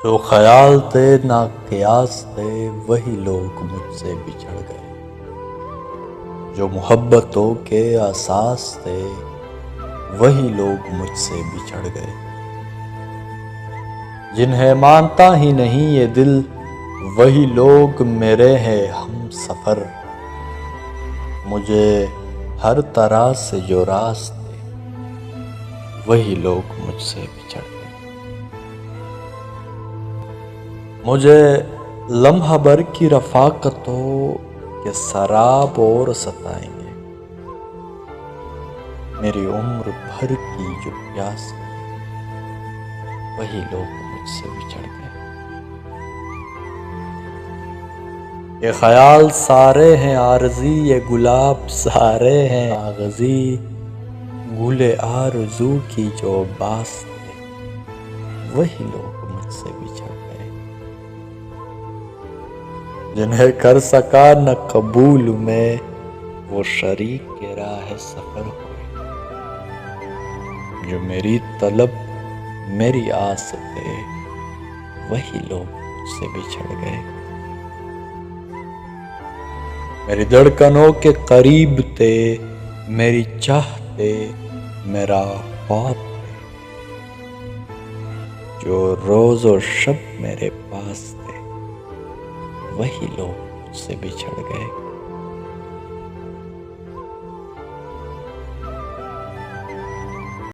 جو خیال تھے نہ قیاس تھے وہی لوگ مجھ سے بچھڑ گئے، جو محبتوں کے اساس تھے وہی لوگ مجھ سے بچھڑ گئے، جنہیں مانتا ہی نہیں یہ دل وہی لوگ میرے ہیں ہم سفر، مجھے ہر طرح سے جو راز تھے وہی لوگ مجھ سے بچھڑ گئے۔ مجھے لمحہ بھر کی رفاقتوں کے سراب اور ستائیں گے، میری عمر بھر کی جو پیاس ہے وہی لوگ مجھ سے بچھڑ گئے۔ یہ خیال سارے ہیں عارضی، یہ گلاب سارے ہیں کاغذی، گل آرزو کی جو باس تھے وہی لوگ مجھ سے بچھڑ گئے، جنہیں کر سکا نہ قبول میں وہ شریک راہ سفر ہوئے، جو میری طلب میری آس تھے وہی لوگ مجھ سے بچھڑ گئے، میری دھڑکنوں کے قریب تھے میری چاہتے میرا خواب تھے، جو روز و شب میرے پاس تھے وہی لوگ مجھ سے بچھڑ گئے۔